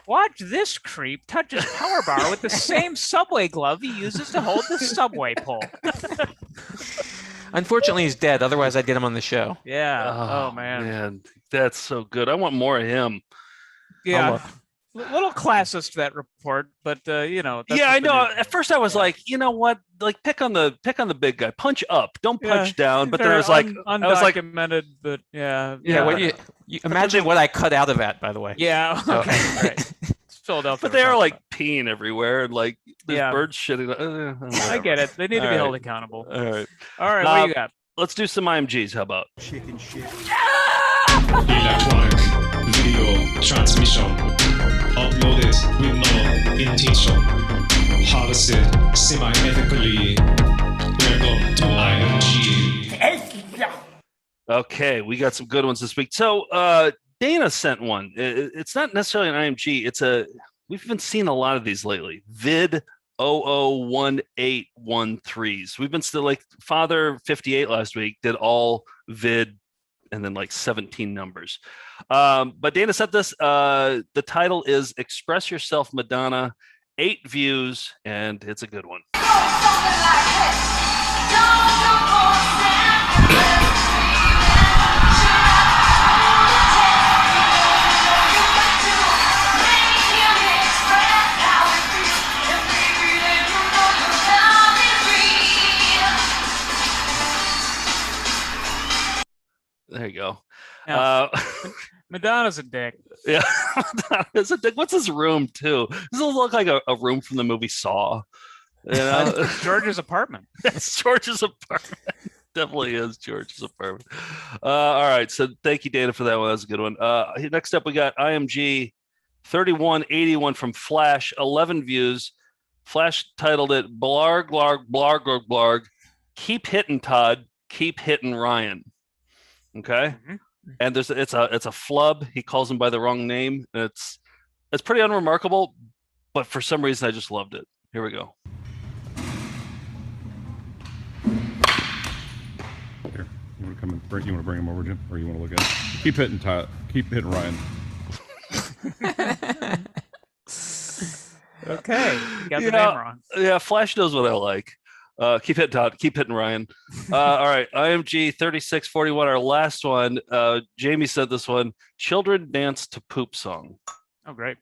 Watch this creep touch his power bar with the same subway glove he uses to hold the subway pole. Unfortunately, he's dead. Otherwise, I'd get him on the show. Yeah. Oh, man. That's so good. I want more of him. Yeah. Little classist that report, but you know. That's Yeah, I what the know. news- At first, I was like, you know what? Like, pick on the big guy. Punch up. Don't punch down. But then I was like, undocumented, but yeah. Yeah. What you imagine what I cut out of that, by the way. Yeah. So- Okay. Right. Philadelphia. But they are like peeing everywhere and like there's Yeah. birds shitting. I get it. They need to All be right. held accountable. All right. All right. What do you got? Let's do some IMGs. How about? Chicken shit. Electronic video transmission uploaded with no intention. Harvested semi-ethically. Welcome to IMG. Okay, we got some good ones this week. So Dana sent one. It's not necessarily an IMG. We've been seeing a lot of these lately. Vid 001813s. We've been still like Father 58 last week did all vid and then like 17 numbers. But Dana sent this. The title is Express Yourself Madonna, 8 views, and it's a good one. There you go. Madonna's a dick. Yeah, Madonna's a dick. What's his room too? This will look like a room from the movie Saw. You know? George's apartment. It's George's apartment. Definitely is George's apartment. All right. So thank you, Dana, for that one. That's a good one. Next up, we got IMG 3181 from Flash, 11 views. Flash titled it Blarg, Blarg, Blarg, Blarg, Blarg. Keep hitting Todd. Keep hitting Ryan. Okay. Mm-hmm. And it's a flub. He calls him by the wrong name. It's pretty unremarkable, but for some reason I just loved it. Here we go. Here, you want to come and bring him over, Jim, or you want to look at it? Keep hitting Todd. Keep hitting Ryan. Okay, you got the name wrong. Yeah, Flash knows what I like. Keep hitting Todd. Keep hitting Ryan. All right, IMG 3641. Our last one. Jamie said this one. Children dance to poop song. Oh, great.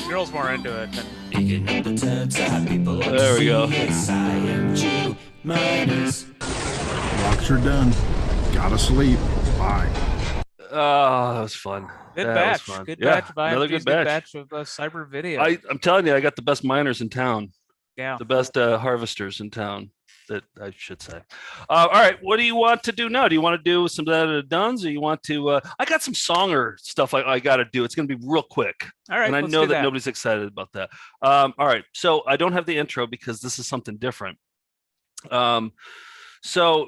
Girls more into it than there we go. Rocks are done. Gotta sleep. Bye. Oh, that was fun. Good That batch. was fun. Good Yeah, batch of IMGs, another good batch. of cyber video. I'm telling you, I got the best miners in town. Yeah. The best harvesters in town, that I should say. All right, what do you want to do now? Do you want to do some of the duns, or you want to? I got some songer stuff I got to do. It's going to be real quick. All right, and I let's know do that that. nobody's excited about that. All right, so I don't have the intro because this is something different. So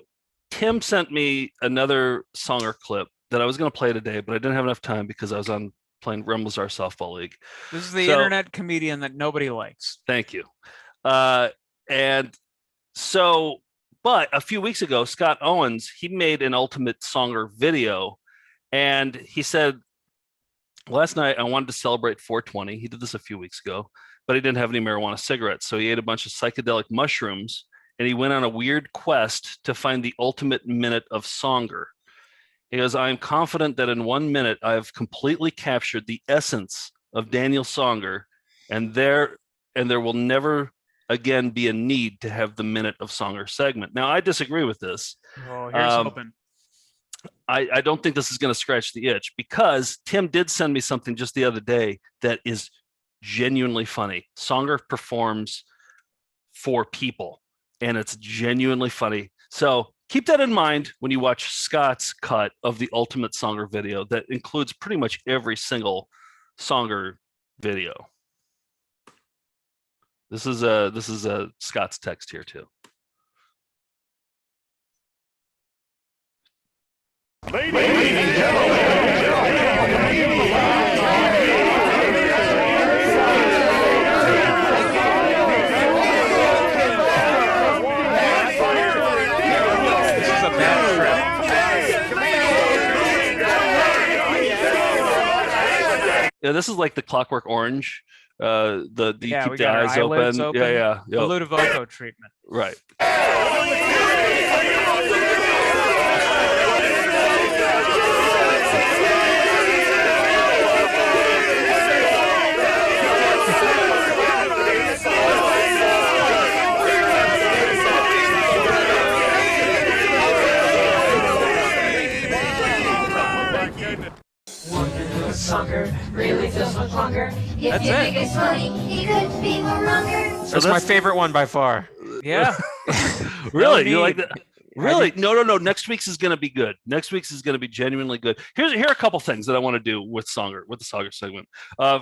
Tim sent me another songer clip that I was going to play today, but I didn't have enough time because I was on playing Rumblesar Softball League. This is the So- internet comedian that nobody likes. Thank you. And so, but a few weeks ago, Scott Owens, he made an Ultimate Songer video, and he said, Last night, I wanted to celebrate 420. He did this a few weeks ago, but he didn't have any marijuana cigarettes. So he ate a bunch of psychedelic mushrooms, and he went on a weird quest to find the ultimate minute of Songer. He goes, I am confident that in 1 minute, I have completely captured the essence of Daniel Songer, and there will never again be a need to have the minute of Songer segment. Now, I disagree with this. Oh, here's hoping. I don't think this is going to scratch the itch, because Tim did send me something just the other day that is genuinely funny. Songer performs for people, and it's genuinely funny. So keep that in mind when you watch Scott's cut of the Ultimate Songer video that includes pretty much every single Songer video. This is a Scott's text here too. Ladies and gentlemen, yeah, this is like the Clockwork Orange. You keep the eyes open. Yeah. The Ludovico treatment. Right. Songer really feels much longer. If That's you it. think it's funny, he couldn't be more wronger. That's my favorite one by far. Yeah. Really? You like that? Really? No. Next week's is going to be good. Next week's is going to be genuinely good. Here are a couple things that I want to do with Songer, with the Songer segment.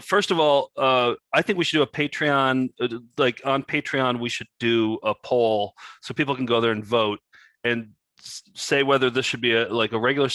First of all, I think we should do a Patreon. Like on Patreon, we should do a poll so people can go there and vote and say whether this should be a regular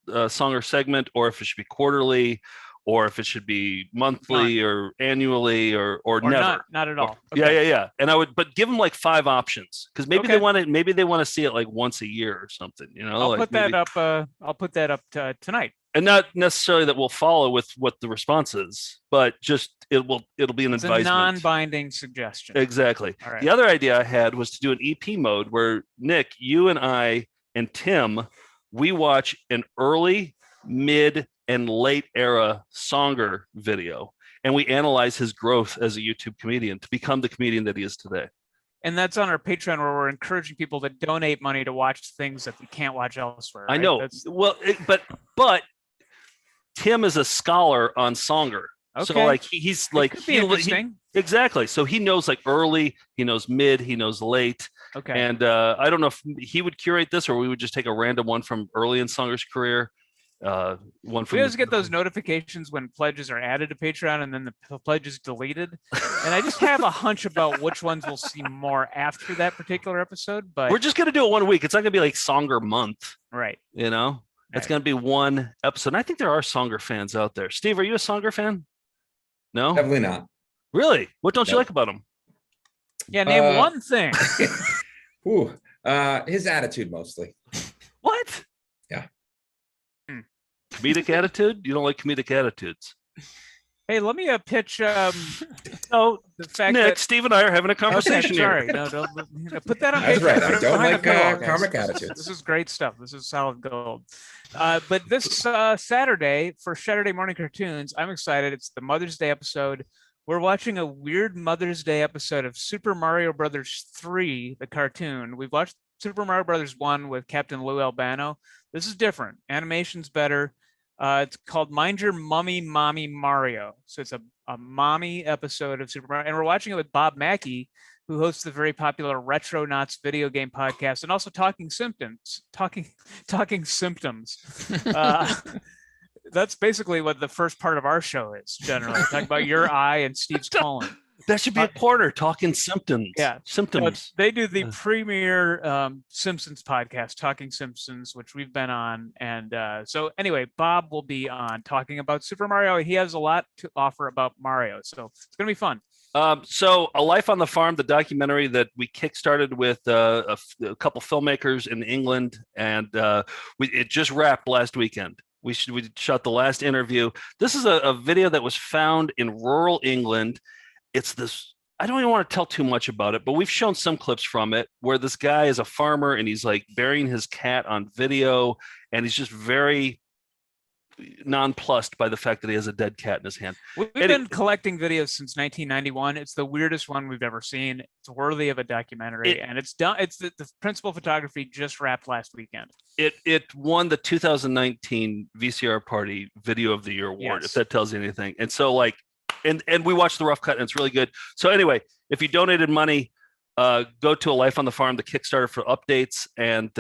Songer segment, or if it should be quarterly, or if it should be monthly or annually, or never. Not at all. Okay. Yeah. And I would, but give them like 5 options, because maybe they want to see it like once a year or something. You know, I'll put that up tonight. And not necessarily that we'll follow with what the response is, but just it'll be an It's advisement. a non-binding suggestion. Exactly. All right. The other idea I had was to do an EP mode where Nick, you and I and Tim, we watch an early, mid, and late era Songer video, and we analyze his growth as a YouTube comedian to become the comedian that he is today. And that's on our Patreon, where we're encouraging people to donate money to watch things that we can't watch elsewhere. I right? know. But Tim is a scholar on Songer. So Okay. like he's like could be interesting. Exactly. So he knows like early, he knows mid, he knows late. Okay. And I don't know if he would curate this, or we would just take a random one from early in Songer's career. One from We always get those notifications when pledges are added to Patreon and then the pledge is deleted. And I just have a hunch about which ones we'll see more after that particular episode. But we're just gonna do it 1 week. It's not gonna be like Songer month. Right. You know? It's gonna be one episode. And I think there are Songer fans out there. Steve, are you a Songer fan? No? Definitely not. Really? What don't you No. like about him? Yeah, name one thing. His attitude mostly. What? Yeah. Comedic attitude? You don't like comedic attitudes? Hey, let me pitch No, the fact Nick, that Steve and I are having a conversation here. Sorry, no, put that on That's Patreon. right. I Put it don't behind like the paywall, guys. comic attitudes. This is great stuff. This is solid gold. But this Saturday for Saturday Morning Cartoons, I'm excited. It's the Mother's Day episode. We're watching a weird Mother's Day episode of Super Mario Brothers 3, the cartoon. We've watched Super Mario Brothers 1 with Captain Lou Albano. This is different. Animation's better. It's called Mind Your Mummy, Mommy Mario. So it's a mommy episode of Super Mario. And we're watching it with Bob Mackey, who hosts the very popular Retronauts video game podcast, and also Talking Symptoms. Talking Symptoms. That's basically what the first part of our show is, generally. Talking about your eye and Steve's colon. That should be a corner, Talking Symptoms. Yeah. Symptoms. They do the premier Simpsons podcast, Talking Simpsons, which we've been on. And so anyway, Bob will be on talking about Super Mario. He has a lot to offer about Mario. So it's going to be fun. So A Life on the Farm, the documentary that we kickstarted with a couple filmmakers in England, and it just wrapped last weekend. We shot the last interview. This is a video that was found in rural England. It's this. I don't even want to tell too much about it, but we've shown some clips from it where this guy is a farmer and he's like burying his cat on video, and he's just very nonplussed by the fact that he has a dead cat in his hand. We've been collecting videos since 1991. It's the weirdest one we've ever seen. It's worthy of a documentary, and it's done. It's the principal photography just wrapped last weekend. It won the 2019 VCR Party Video of the Year award, if that tells you anything. And so like, and we watched the rough cut, and it's really good. So anyway, if you donated money, go to A Life on the Farm, the Kickstarter for updates, and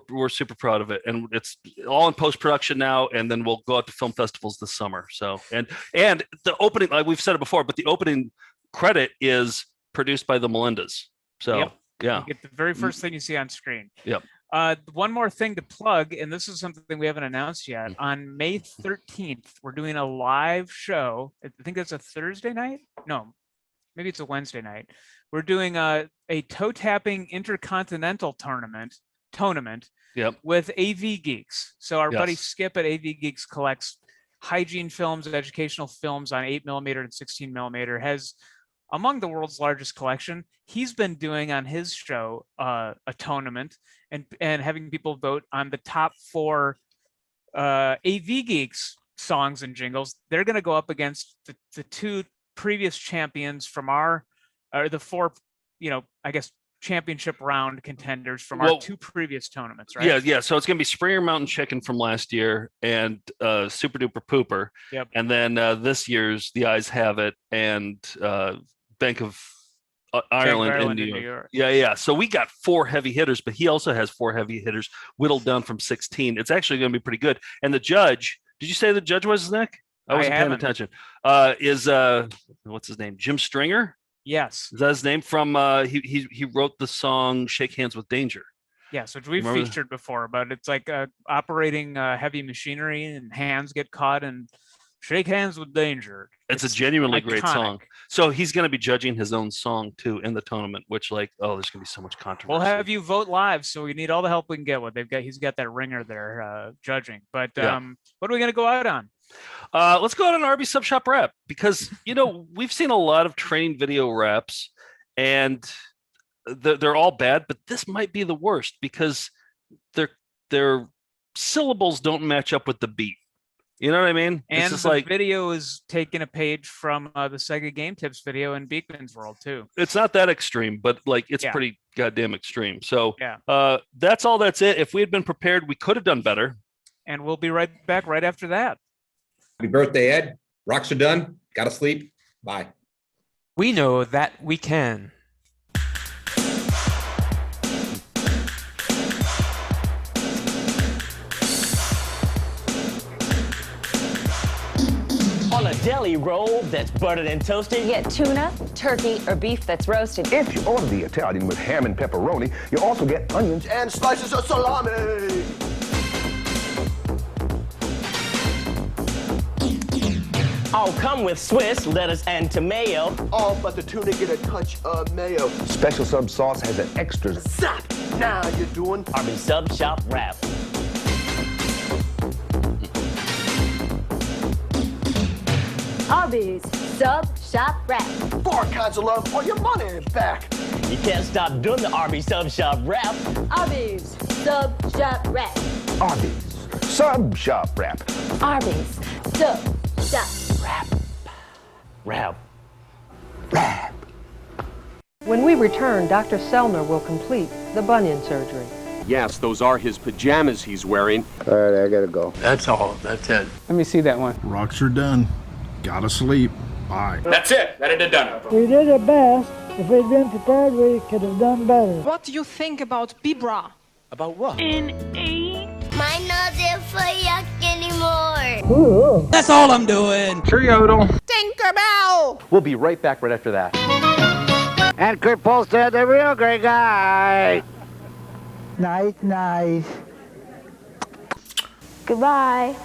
we're super proud of it, and it's all in post-production now, and then we'll go out to film festivals this summer. So and the opening, like we've said it before, but the opening credit is produced by the Melindas. So yeah, you get the very first thing you see on screen. Yep. One more thing to plug, and this is something we haven't announced yet. On May 13th, we're doing a live show. I think that's a Thursday night. No, maybe it's a Wednesday night. We're doing a toe tapping intercontinental tournament with AV Geeks. So our buddy Skip at AV Geeks collects hygiene films, educational films on 8mm and 16mm, has among the world's largest collection. He's been doing on his show a tournament and having people vote on the top 4 AV Geeks songs and jingles. They're going to go up against the 2 previous champions from the 4, I guess, championship round contenders from our 2 previous tournaments, right? Yeah. So it's going to be Springer Mountain Chicken from last year and Super Duper Pooper. Yep. And then this year's The Eyes Have It and Bank of Ireland in New York. Yeah. So we got 4 heavy hitters, but he also has 4 heavy hitters whittled down from 16. It's actually going to be pretty good. And the judge, did you say the judge was Nick? I wasn't paying attention. Is what's his name? Jim Stringer? Yes. Is that his name? From he wrote the song "Shake Hands with Danger." Yes, which we've featured before, but it's like operating heavy machinery and hands get caught and shake hands with danger. It's a genuinely iconic. Great song. So he's going to be judging his own song too in the tournament, which there's going to be so much controversy. We'll have you vote live, so we need all the help we can get. He's got that ringer there judging. But what are we going to go out on? Let's go out on RB Sub Shop Rap, because we've seen a lot of training video raps, and they're all bad, but this might be the worst because their syllables don't match up with the beat. You know what I mean? And the video is taking a page from the Sega Game Tips video in Beekman's World too. It's not that extreme, but it's pretty goddamn extreme. So that's all. That's it. If we had been prepared, we could have done better. And we'll be right back right after that. Happy birthday, Ed. Rocks are done. Gotta sleep. Bye. We know that we can. On a deli roll that's buttered and toasted, you get tuna, turkey, or beef that's roasted. If you order the Italian with ham and pepperoni, you also get onions and slices of salami. All come with Swiss, lettuce, and tomato. Oh, but the tuna get a touch of mayo. Special sub sauce has an extra zap. Now you're doing RB Sub Shop Wrap. Arby's Sub Shop Wrap. 4 kinds of love or your money back. You can't stop doing the RB Sub Shop Wrap. Arby's Sub Shop Wrap. Arby's Sub Shop Wrap. Arby's Sub Shop Wrap. When we return, Dr. Sellner will complete the bunion surgery. Yes, those are his pajamas he's wearing. All right, I gotta go. That's all. That's it. Let me see that one. Rocks are done. Gotta sleep. Bye. That's it. That it done. We did our best. If we'd been prepared, we could have done better. What do you think about Bibra? About what? In 8. Mine not there for yuck anymore. Ooh. That's all I'm doing. Cheerio. Tinkerbell. We'll be right back right after that. And Kurt Polster, the real great guy. Nice. Goodbye.